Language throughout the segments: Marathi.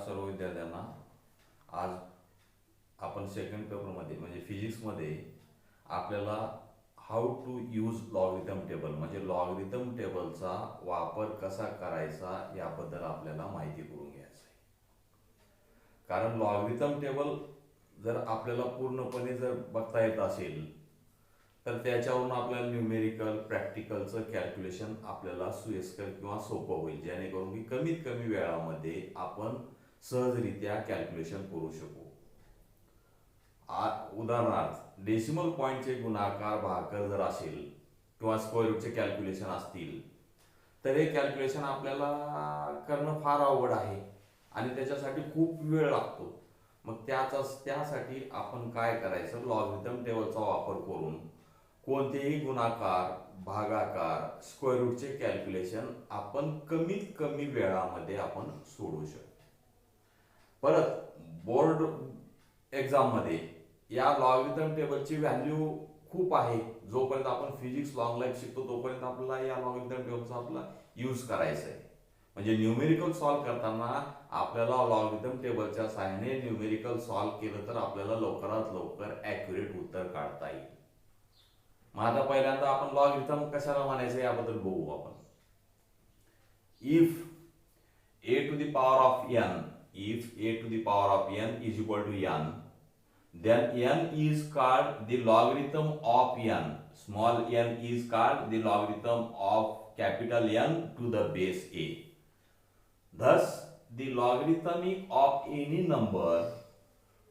सर्व विद्यार्थ्यांना. आज आपण सेकंड पेपरमध्ये म्हणजे फिजिक्समध्ये आपल्याला how to use logarithm table म्हणजे लॉगरिथम टेबलचा वापर कसा करायचा याबद्दल आपल्याला माहिती करून घ्यायचं आहे. कारण लॉगरिथम टेबल जर आपल्याला पूर्णपणे जर बघता येत असेल तर त्याच्यावरून आपल्याला न्यूमेरिकल प्रॅक्टिकलचं कॅल्क्युलेशन आपल्याला सोयीस्कर किंवा सोपं होईल, जेणेकरून की कमीत कमी वेळामध्ये आपण सहजरित्या कॅल्क्युलेशन करू शकू. उदाहरणार्थ डेसिमल पॉईंटचे गुणाकार भागाकार जर असेल किंवा स्क्वेअर रूटचे कॅल्क्युलेशन असतील तर हे कॅल्क्युलेशन आपल्याला करणं फार अवघड आहे आणि त्याच्यासाठी खूप वेळ लागतो. मग त्यासाठी आपण काय करायचं, लॉगरिथम टेबलचा वापर करून कोणतेही गुणाकार भागाकार स्क्वेअर रूटचे कॅल्क्युलेशन आपण कमीत कमी वेळामध्ये आपण सोडवू शकतो. परत बोर्ड एक्झाममध्ये या लॉगरिथम टेबलची व्हॅल्यू खूप आहे. जोपर्यंत आपण फिजिक्स लॉंग लाईफ शिकतो तोपर्यंत आपल्याला या लॉगरिथम टेबलचा आपला यूज करायचा आहे. म्हणजे न्यूमेरिकल सॉल्व्ह करताना आपल्याला लॉगरिथम टेबलच्या सहाय्याने न्यूमेरिकल सॉल्व्ह केलं तर आपल्याला लवकरात लवकर ॲक्युरेट उत्तर काढता येईल. मग आता पहिल्यांदा आपण लॉगरिथम कशाला म्हणायचं याबद्दल बघू आपण. If a to the power of n, if a to the power of n is equal to n, then n is called the logarithm of n. Small n is called the logarithm of capital N to the base a. Thus, the logarithmic of any number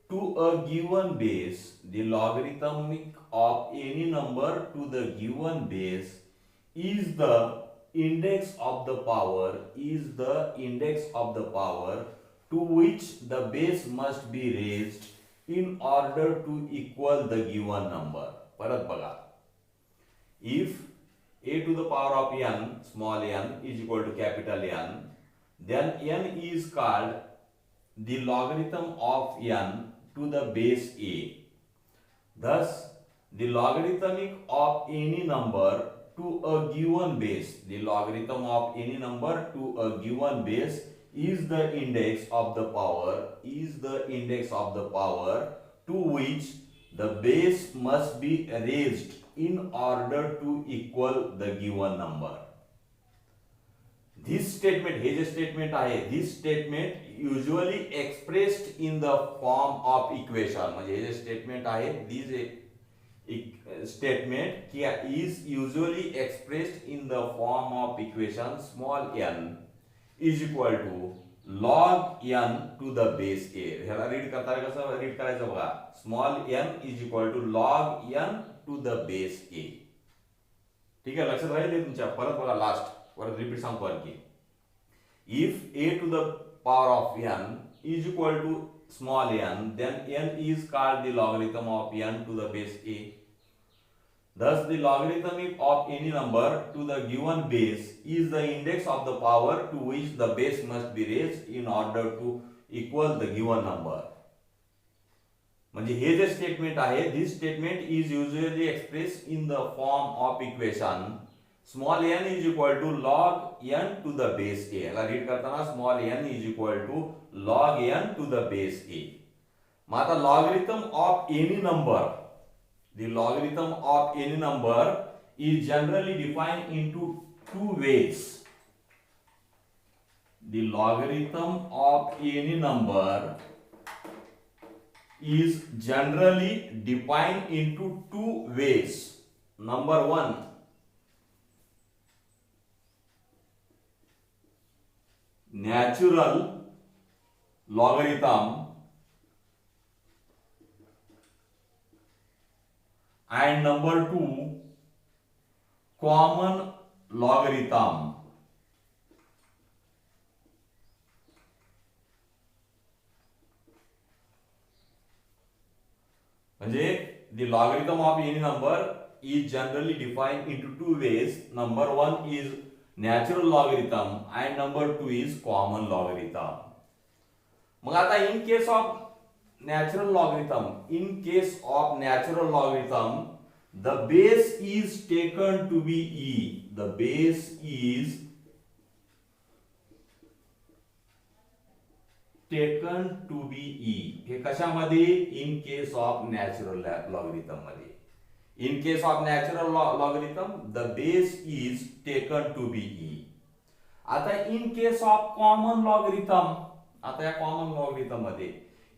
to a given base, the logarithmic of any number to the given base is the index of the power, is the index of the power to which the base must be raised in order to equal the given number. परत बघा. If a to the power of n, small n, is equal to capital N, then n is called the logarithm of n to the base a. Thus, the logarithmic of any number to a given base, the logarithm of any number to a given base is the index of the power, is the index of the power to which the base must be raised in order to equal the given number. This statement, हे जे स्टेटमेंट आहे, this statement usually expressed in the form of equation. म्हणजे हे जे स्टेटमेंट आहे, this statement is usually expressed in the form of equation small n is equal to log n to the base a. ह्याला रीड करताना कसं रीड करायचं बघा. Small n is equal to log n to the base a. ठीक आहे, लक्षात राहील तुमच्या. परत बघा, लास्ट परत रिपीट सांगतो आणखी. If a to the power of n is equal to small n, then n is called the logarithm of n to the base a. Thus, the logarithmic of any number to the given base is the index of the power to which the base must be raised in order to equal the given number. म्हणजे हे जे स्टेटमेंट आहे, this statement is usually expressed in the form of equation small n is equal to log n to the base a. याला रीड करताना small n is equal to log n to the base a. मग आता logarithm of any number, the logarithm of any number is generally defined into two ways. The logarithm of any number is generally defined into two ways. Number one, natural logarithm, and number two, common logarithm. म्हणजे the logarithm of any number is generally defined into two ways. Number one is natural logarithm and number two is common logarithm. मग आता in case of natural logarithm, the base is taken to be e. The base is taken to be e. हे कशामध्ये? In case of natural logarithm मध्ये. In case of natural logarithm the base is taken to be e. आता in case of common logarithm, आता या कॉमन लॉगरिथम मध्ये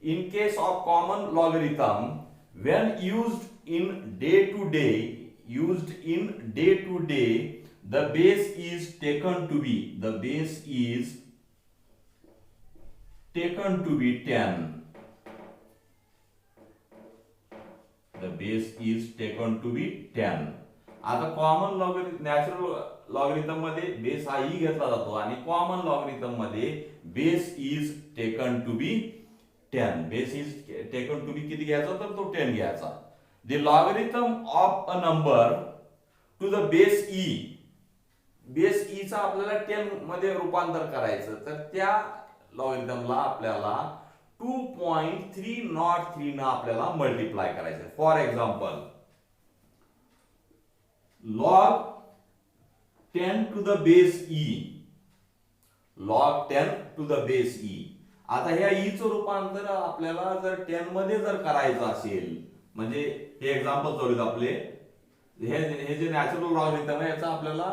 in case of common logarithm when used in day to day the base is taken to be 10. The base is taken to be 10. आता कॉमन नॅचरल लॉगरिथम मध्ये बेस हा ई घेतला जातो आणि कॉमन लॉगरिथम मध्ये base is taken to be 10. Base is taken to be किती घ्यायचा? तर तो 10 घ्यायचा. The logarithm of a number to the base e. Base e चा आपल्याला 10 मध्ये रूपांतर करायचं, तर त्या लॉगरिथमला आपल्याला 2.303 न आपल्याला मल्टिप्लाय करायचं. For example log 10 to the base e. log 10 to the base e. आता ह्या ई चं रूपांतर आपल्याला जर 10 मध्ये जर करायचं असेल, म्हणजे हे एक्झाम्पल चालू आपले, हे जे नॅचरल लॉगरिथम आहे याचा आपल्याला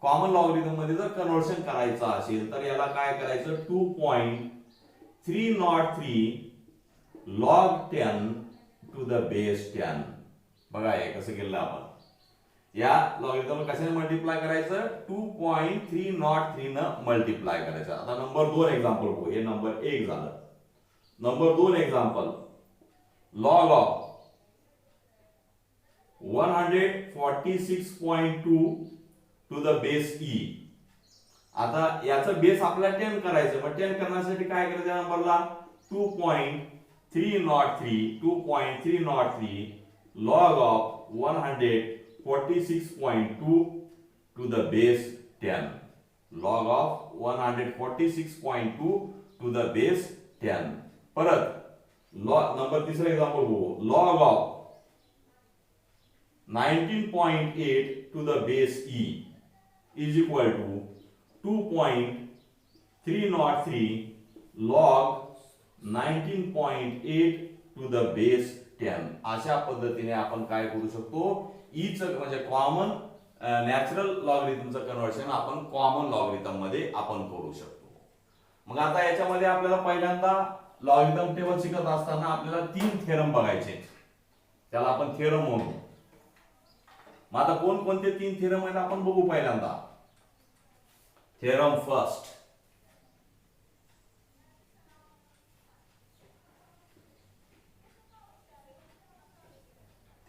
कॉमन लॉगरिथम मध्ये जर कन्वर्शन करायचं असेल तर याला काय करायचं? 2.303 log 10 to the base 10. बघा हे कसं केलं आपण. या लॉगरिथम कशाने मल्टिप्लाय करायचं? 2.303 न मल्टिप्लाय करायचं. आता नंबर 2 एक्झाम्पल बघू. हे नंबर 1 झालं. Number 2 example log of 146.2 to the base E. आता याचं बेस आपल्याला 10 करायचं. मग 10 करण्यासाठी काय करायचं? या नंबरला 2.303 log of 146.2 to the base 10. log of 146.2 to the base 10. परत नंबर 3 एक्झाम्पल बघू. log of 19.8 to the base e is equal to 2.303 log 19.8 to the base 10. अशा पद्धतीने आपण काय करू शकतो? ई च म्हणजे कॉमन नॅचरल लॉगरिथमचं कन्वर्शन आपण कॉमन लॉगरिथम मध्ये आपण करू शकतो. मग आता याच्यामध्ये आपल्याला पहिल्यांदा लॉगरिथम टेबल शिकत असताना आपल्याला 3 थेरम बघायचे, त्याला आपण थेरम म्हणू. मग आता कोणकोणते 3 थेरम आहेत आपण बघू. पहिल्यांदा थेरम फर्स्ट.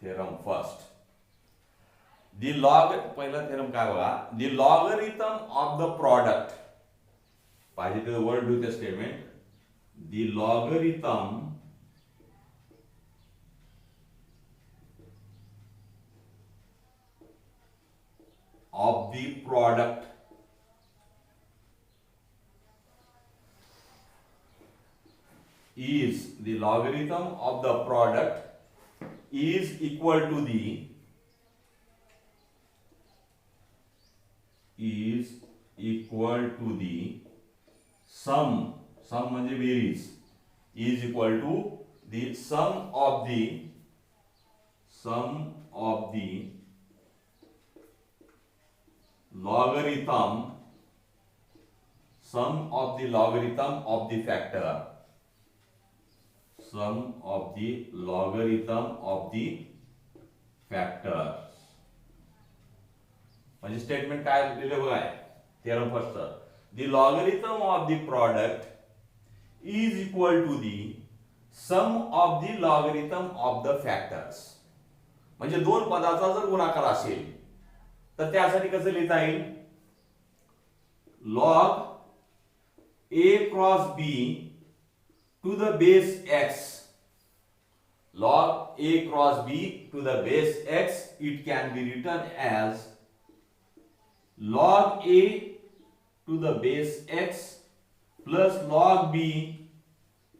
Theorem first. पहिला थेरम काय बघा. The logarithm of the product. पाहिजे ते वर्ड लिहू ते statement. The logarithm of the product is the logarithm of the product is equal to the sum म्हणजे बेरीज is equal to the sum of the logarithm of the factor. Sum of the logarithm of the factors. म्हणजे स्टेटमेंट काय दिले बघा. Theorem first. The logarithm of the product is equal to the sum of the logarithm of the factors. म्हणजे दोन पदाचा जर गुणाकार असेल तर त्यासाठी कसं लिहिता येईल? log a cross b to the base x. log a cross b to the base x, it can be written as log a to the base x plus log b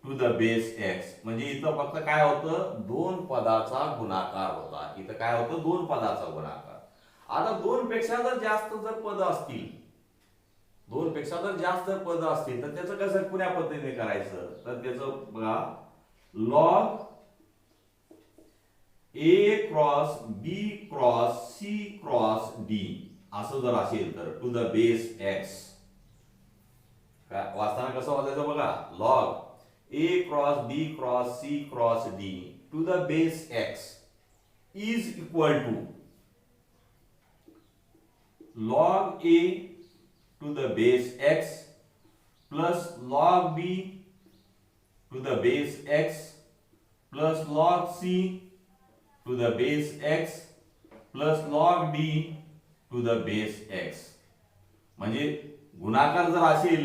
to the base x. म्हणजे इथं फक्त काय होतं? 2 पदाचा गुणाकार होता. इथं काय होतं? 2 पदाचा गुणाकार. आता 2 पेक्षा जर जास्त जर पद असतील दोन पेक्षा जर जास्त पद असतील तर त्याचं कसं पुण्या पद्धतीने करायचं, तर त्याचं बघा log A cross B cross C cross D असं जर असेल तर टू द बेस एक्स, वाचताना कसं वाचायचं बघा, log A cross B cross C cross D to the base X is equal to log a to the base x plus log b to the base x plus log c to the base x plus log d to the base x. म्हणजे गुणाकार जर असेल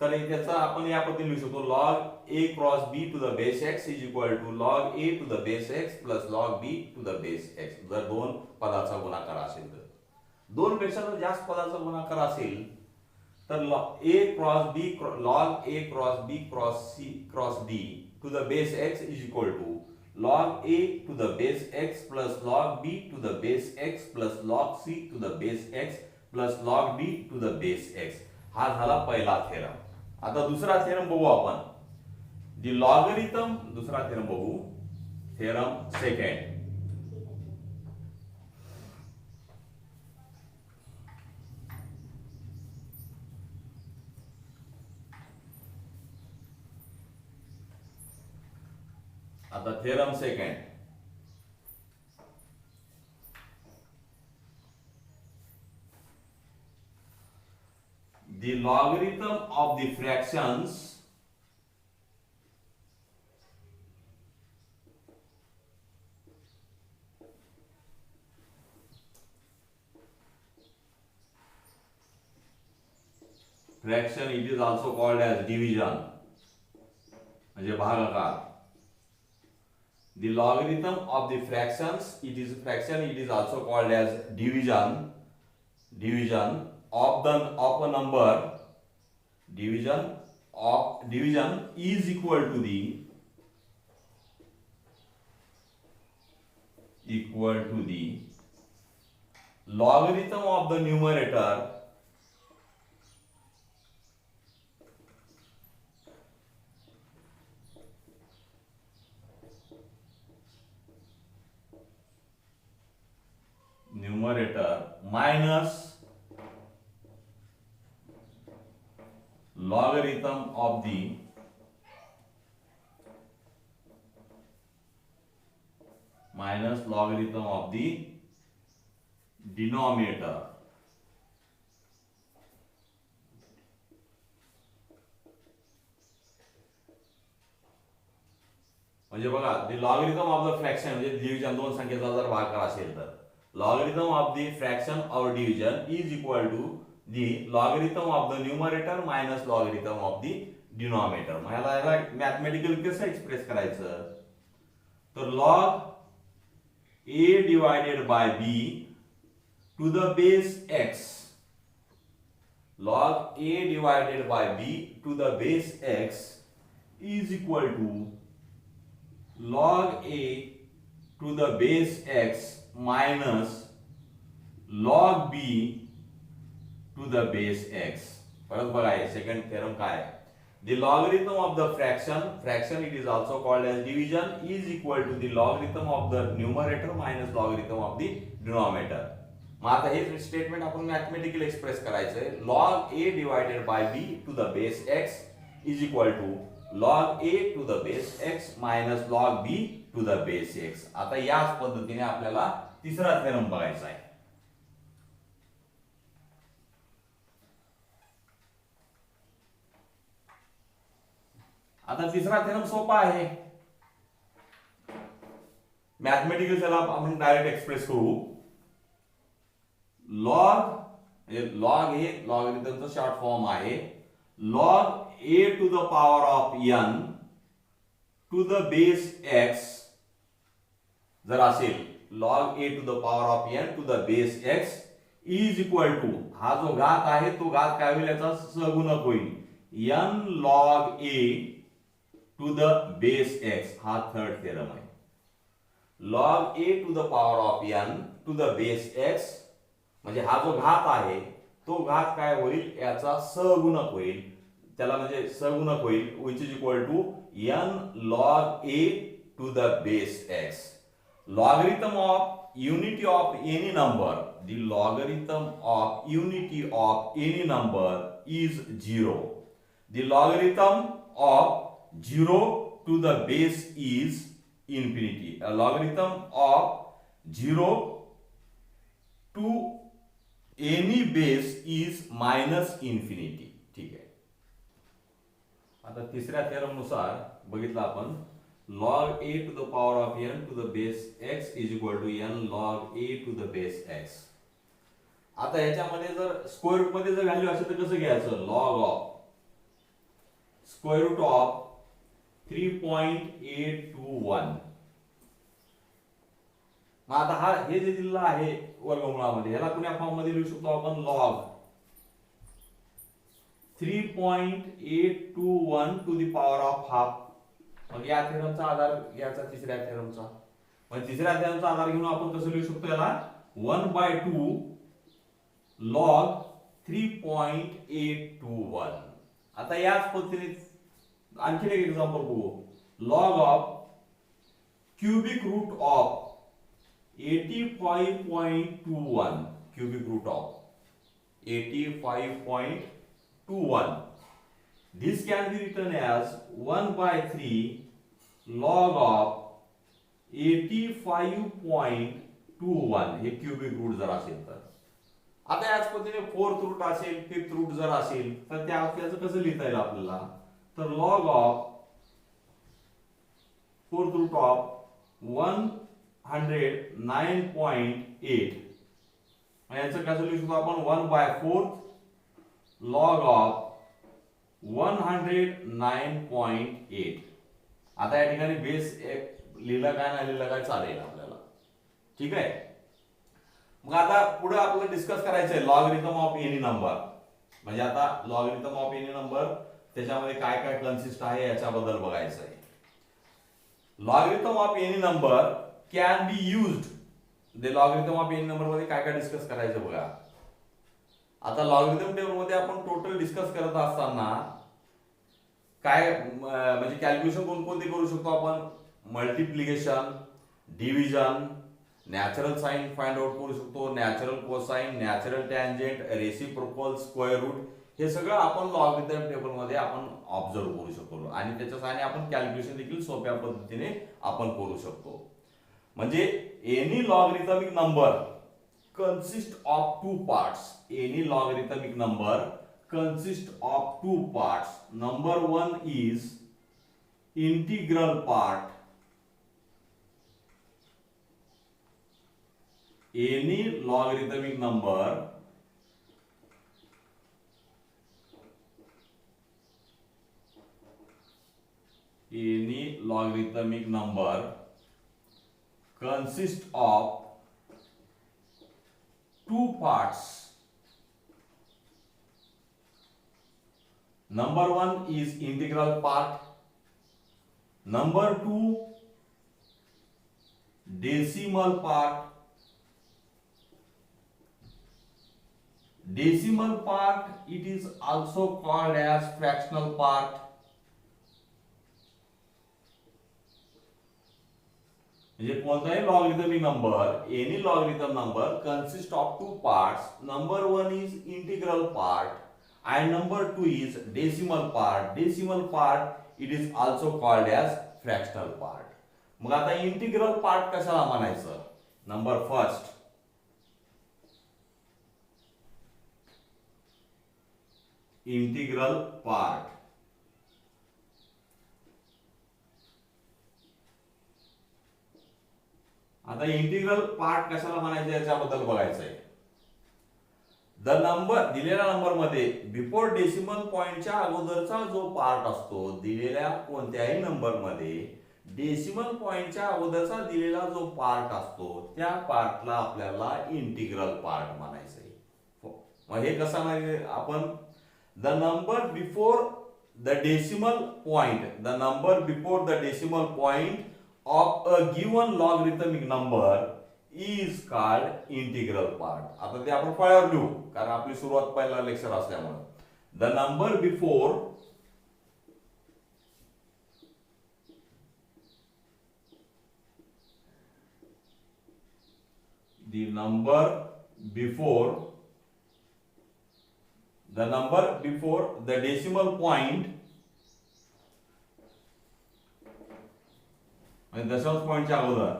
तर त्याचा आपण या पद्धतीने लिहू शकतो log a cross b to the base x is equal to log a to the base x plus log b to the base x. जर दोन पदाचा गुणाकार असेल तर, दोन पेक्षा जर जास्त पदाचा गुणाकार असेल तर a cross b log a cross b cross c cross d to the base x is equal to log a to the base x plus log b to the base x plus log c to the base x plus log d to the base x. हा झाला पहिला थेरम. आता दुसरा थेरम बघू आपण, दी लॉगरिथम, दुसरा थेरम बघू, थेरम सेकंड. आता theorem second, the logarithm of the fractions it is also called as division, म्हणजे भागाकार. The logarithm of the fractions, it is also called as division of a number. Division is equal to the logarithm of the numerator minus logarithm of the denominator. म्हणजे बघा, the logarithm of the fraction म्हणजे डिव्हिजन, दोन संख्येचा जर भागाकार असेल तर logarithm of the fraction or division is equal to the logarithm of the numerator minus logarithm of the denominator. मला याला मॅथमेटिकली कसं एक्सप्रेस करायचं, तर log a divided by b to the base x, log a divided by b to the base x is equal to log a to the base x minus log b to the base x. परत बघा, सेकंड थेरम काय, the logarithm of the fraction it is also called as division is equal to the logarithm of the numerator minus logarithm of the denominator. मग आता हे स्टेटमेंट आपण मॅथमेटिकली एक्सप्रेस करायचं आहे, log a divided by b to the base x is equal to log a to the base x minus log b to the base x. आता याच पद्धतीने आपल्याला तिसरा थेरम बघायचा आहे. आता तिसरा थेरम सोपा आहे, मॅथमेटिकल त्याला आपण डायरेक्ट एक्सप्रेस करू. लॉग हे लॉगरिथमचा शॉर्ट फॉर्म आहे, log a to the power of n to the base x जर असेल, log a to the power of n to the base x is equal to, हा जो घात आहे तो घात काय होईल, याचा सहगुणक होईल, n log a to the base x. हा थर्ड थेरम आहे. log a to the power of n to the base x म्हणजे हा जो घात आहे तो घात काय होईल, याचा सहगुणक होईल, त्याला म्हणजे सहगुणक होईल, which is equal to n log a to the base x. Logarithm of unity of any number, the logarithm of unity of any number is 0. The logarithm of 0 to the base is infinity. A logarithm of 0 to any base is minus infinity. ठीक आहे. आता तिसऱ्या थेरम नुसार बघितलं आपण, log a to the power of n to the base x is equal to n log a to the base x. आता याच्यामध्ये जर स्क्वेअर रूट मध्ये जर व्हॅल्यू असेल तर कसं घ्यायचं, log of square root of 3.821. मग आता हा हे जे दिलेलं आहे वर्गमुळामध्ये, ह्याला कुण्या फॉर्म मध्ये लिहू शकतो आपण, log 3.821 to the power of half. मग या थेरमचा आधार घ्यायचा तिसऱ्या थेरमचा. मग तिसऱ्या थेरमचा आधार घेऊन आपण कसं लिहू शकतो याला, 1/2 log 3.821. आता याच पद्धतीने आणखी एक एक्झाम्पल बघू, log of cubic root of 85.21, cubic root of 85.21. This can be written as 1/3 log of 85.21. हे क्यूबिक रूट जर असेल तर. आता याच पद्धतीने फोर्थ रूट असेल, फिफ्थ रूट जर असेल तर त्याचं कसं लिहिता येईल आपल्याला, तर log of fourth root of 109.8. याचं कसं लिहू शकतो आपण, 1/4 log ऑफ 109.8. आता या ठिकाणी बेस लिहिला काय नाही लिहिला काय चालेल आपल्याला. ठीक आहे. मग आता पुढे आपल्याला डिस्कस करायचं आहे लॉगरिथम ऑफ एनी नंबर. म्हणजे आता लॉगरिथम ऑफ एनी नंबर त्याच्यामध्ये काय काय कन्सिस्ट आहे याच्याबद्दल बघायचं आहे. Logarithm of any number can be used. The logarithm of any number मध्ये काय काय डिस्कस करायचं बघा. आता लॉगरिथम टेबल मध्ये आपण टोटल डिस्कस करत असताना काय म्हणजे कॅल्क्युलेशन कोणकोणते करू शकतो आपण, multiplication, division, natural sine find out करू शकतो, natural cosine, natural tangent, reciprocal, square root, हे सगळं आपण लॉगरिथम टेबल मध्ये आपण ऑब्झर्व करू शकतो आणि त्याच्या सहाय्याने आपण कॅल्क्युलेशन देखील सोप्या पद्धतीने आपण करू शकतो. म्हणजे any logarithmic number consist of two parts. Any logarithmic number consists of two parts. Number one is integral part. Any logarithmic number consists of two parts. Number one is integral part. Number two, decimal part. Decimal part, it is also called as fractional part. म्हणजे कोणताही logarithmic number, any logarithm number consist of two parts. Number one is integral part and number two is decimal part. Decimal part it is also called as fractional part. मग आता इंटिग्रल पार्ट कशाला म्हणायचं, नंबर फर्स्ट इंटिग्रल पार्ट. आता इंटिग्रल पार्ट कशाला म्हणायचं याच्याबद्दल बघायचं आहे. द नंबर, दिलेल्या नंबर मध्ये बिफोर डेसिमल पॉइंटच्या अगोदरचा जो पार्ट असतो, दिलेल्या कोणत्याही नंबर मध्ये डेसिमल पॉइंटच्या अगोदरचा दिलेला जो पार्ट असतो त्या पार्टला आपल्याला इंटिग्रल पार्ट म्हणायचं आहे. मग हे कसं म्हणजे आपण the number before the decimal point, the number before the decimal point of a given logarithmic number is called integral part. आता ते आपण फळ्यावर लिहू कारण आपली सुरुवात पहिला लेक्चर असल्यामुळे. The number before the number before the decimal point म्हणजे दशांश पॉइंटच्या अगोदर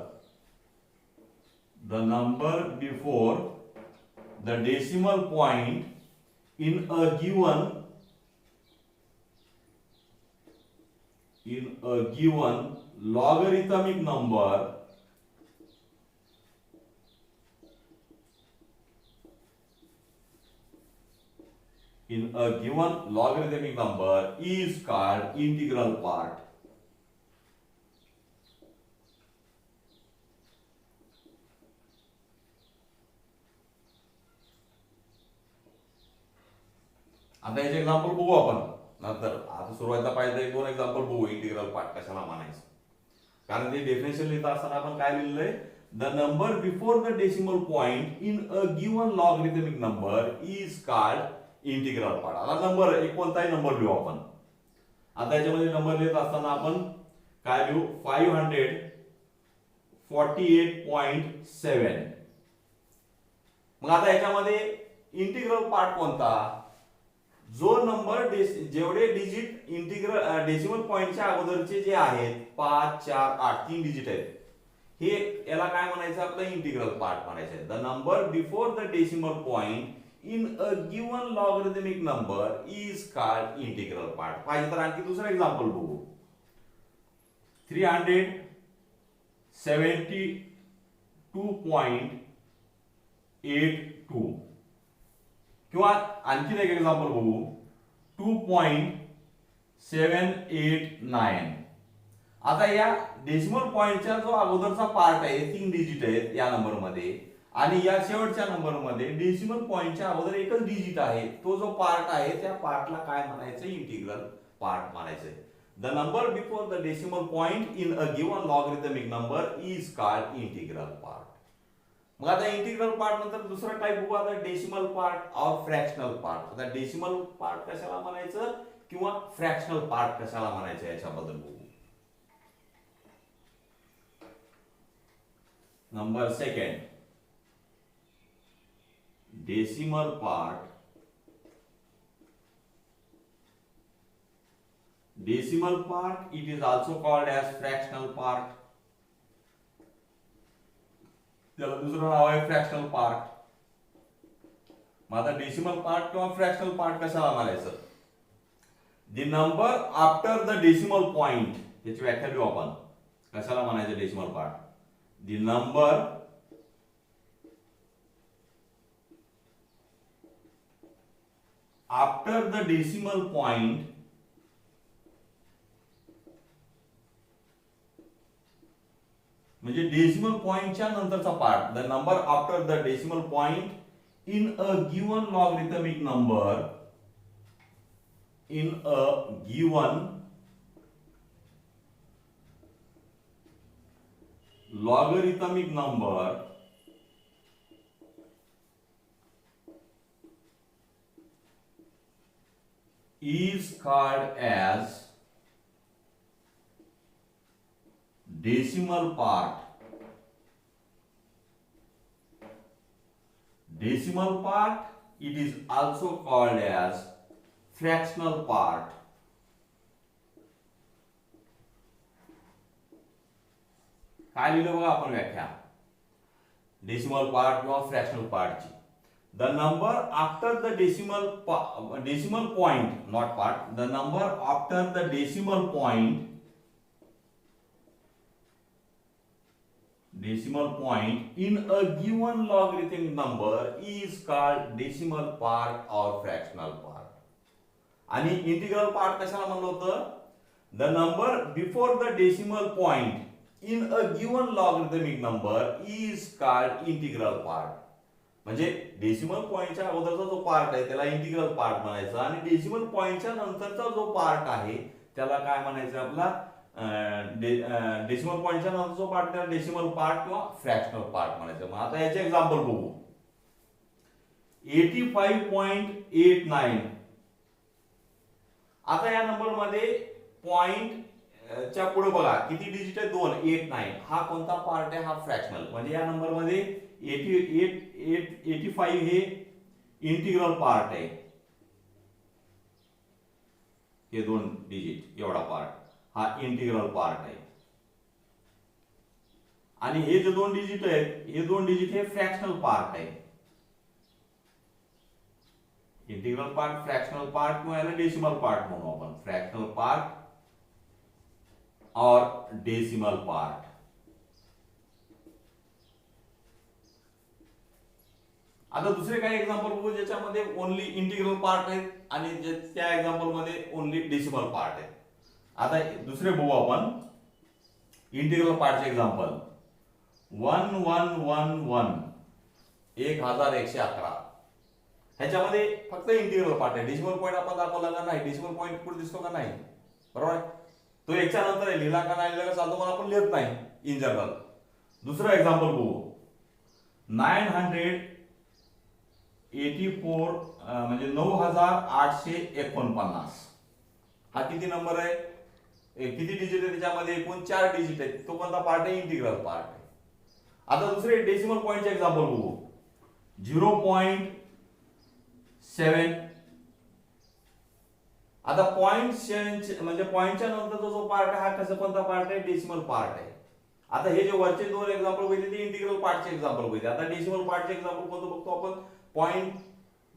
the number before the decimal point in a given logarithmic number is called integral part. आता याचे एक्झाम्पल बघू आपण नंतर. आता सुरुवातीला पाहिजे एक दोन एक्झाम्पल बघू इंटिग्रल पार्ट कशाला म्हणायचं. कारण ते डेफिनेशन लिहित असताना आपण काय लिहिलंय, the number before the decimal point in a given logarithmic number is called integral part. आता नंबर एक कोणताही नंबर लिहू आपण. आता याच्यामध्ये नंबर लिहित असताना आपण काय लिहू, 548.7. मग आता याच्यामध्ये इंटिग्रल पार्ट कोणता, जो नंबर जेवढे डिजिट इंटिग्रल डेसिमल पॉइंटच्या अगोदरचे जे आहेत 5, 4, 8 तीन डिजिट आहेत, हे याला काय म्हणायचं, आपलं इंटिग्रल पार्ट म्हणायचं आहे. The number before the decimal point in a given logarithmic number is called integral part. पाहिजे तर आणखी दुसरं एक्झाम्पल बघू. 372.82 किंवा आणखी एक एक्झाम्पल बघू, 2.789. आता या डेसिमल पॉइंटच्या जो अगोदरचा पार्ट आहे, तीन डिजिट आहेत या नंबर मध्ये, आणि या शेवटच्या नंबर मध्ये डेसिमल पॉइंटच्या अगोदर एकच डिजिट आहे, तो जो पार्ट आहे त्या पार्टला काय म्हणायचं, इंटिग्रल पार्ट म्हणायचं. The number before the decimal point in a given logarithmic number is called integral part. मग आता इंटिग्रल पार्ट नंतर दुसरा टाइप बघू, आता डेसिमल पार्ट और फ्रॅक्शनल पार्ट. आता डेसिमल पार्ट कशाला म्हणायचं किंवा फ्रॅक्शनल पार्ट कशाला म्हणायचं याच्याबद्दल बघू. Number second, decimal part. Decimal part it is also called as fractional part. त्याला दुसरं नाव आहे फ्रॅक्शनल पार्ट. मग आता डेसिमल पार्ट किंवा फ्रॅक्शनल पार्ट कशाला म्हणायचं, the number after the decimal point. याची व्याख्या देऊ आपण, कशाला म्हणायचं decimal part. The number after the decimal point म्हणजे डेसिमल पॉइंटच्या नंतरचा part. The number after the decimal point in a given logarithmic number, in a given logarithmic number is called as decimal part. Decimal part, it is also called as fractional part. काय लिहिलं बघा आपण व्याख्या डेसिमल पार्ट किंवा फ्रॅक्शनल पार्टची. The number after the decimal point, not part, the number after the decimal point in a given logarithmic number is called decimal part or fractional part. आणि इंटिग्रल पार्ट कशाला म्हणलं होतं, the number before the decimal point in a given logarithmic number is called integral part. म्हणजे डेसिमल पॉइंटच्या अगोदरचा जो पार्ट आहे त्याला इंटिग्रल पार्ट म्हणायचं, आणि डेसिमल पॉइंटच्या नंतरचा जो पार्ट आहे त्याला काय म्हणायचं, आपला डेसिमल पॉईंटच्या नंतर जो पार्ट त्याला डेसिमल पार्ट किंवा फ्रॅक्शनल पार्ट म्हणायचं. मग आता याचे एक्झाम्पल बघू. 85.89. आता या नंबर मध्ये पॉइंट च्या पुढे बघा किती डिजिट आहे, 2. 89 हा कोणता पार्ट आहे, हा फ्रॅक्शनल. म्हणजे या नंबर मध्ये 85 हे इंटिग्रल पार्ट आहे. हे 2 डिजिट एवढा पार्ट हा इंटिग्रल पार्ट आहे. आणि हे जे 2 डिजिट आहेत, हे 2 डिजिट हे फ्रॅक्शनल पार्ट आहे. इंटिग्रल पार्ट, फ्रॅक्शनल पार्ट किंवा याला डेसिमल पार्ट म्हणू आपण. फ्रॅक्शनल पार्ट और डेसिमल पार्ट. आता दुसरे काही एक्झाम्पल बघू ज्याच्यामध्ये ओनली इंटिग्रल पार्ट आहेत आणि त्या एक्झाम्पल मध्ये ओनली डेसिमल पार्ट आहेत. आता दुसरे बघू आपण इंटिग्रल पार्टचे एक्झाम्पल. 1111 1111. ह्याच्यामध्ये फक्त इंटिग्रल पार्ट आहे. डेसिमल पॉईंट आपण दाखवला का नाही, डेसिमल पॉईंट पुढे दिसतो का नाही, बरोबर आहे. तो एकच्या नंतर आहे, लिहिला का नाही लिहिला का चालतो, पण आपण लिहित नाही इन जनरल. दुसरं एक्झाम्पल बघू. 984 म्हणजे 9849. हा किती नंबर आहे, किती डिजिट आहे त्याच्यामध्ये, एकूण 4 डिजिट आहेत. तो कोणता पार्ट आहे, इंटिग्रल पार्ट आहे. आता दुसरे डेसिमल पॉईंटचे एक्झाम्पल बघू. 0.7. आता 0.7 म्हणजे पॉईंटच्या नंतरचा जो पार्ट आहे हा कसा कोणता पार्ट आहे, डेसिमल पार्ट आहे. आता हे जे वरचे 2 एक्झाम्पल बघितले ते इंटिग्रल पार्टचे एक्झाम्पल बघितले. आता डेसिमल पार्टचे एक्झाम्पल कोणतं बघतो आपण. पॉईंट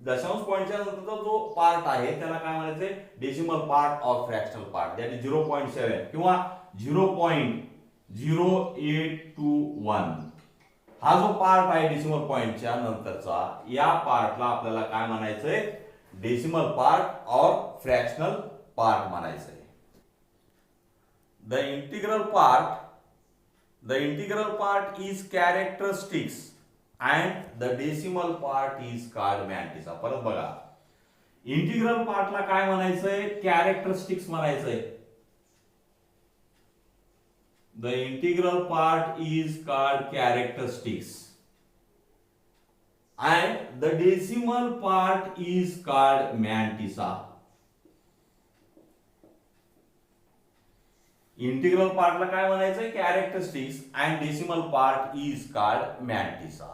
दशांश पॉईंटच्या नंतरचा जो पार्ट आहे त्याला काय म्हणायचंय, decimal part or fractional part. That is 0.7 किंवा 0.0821. हा जो पार्ट आहे डेसिमल पॉइंटच्या नंतरचा, या पार्टला आपल्याला काय म्हणायचंय, डेसिमल पार्ट और फ्रॅक्शनल पार्ट म्हणायचंय. The integral part is characteristics and the decimal part is called mantissa. परत बघा, इंटिग्रल पार्टला काय म्हणायचंय, कॅरेक्टरिस्टिक्स म्हणायचंय. The integral part is called characteristics and the decimal part is called mantissa. Integral part ला काय म्हणायचंय, characteristics and decimal part is called mantissa.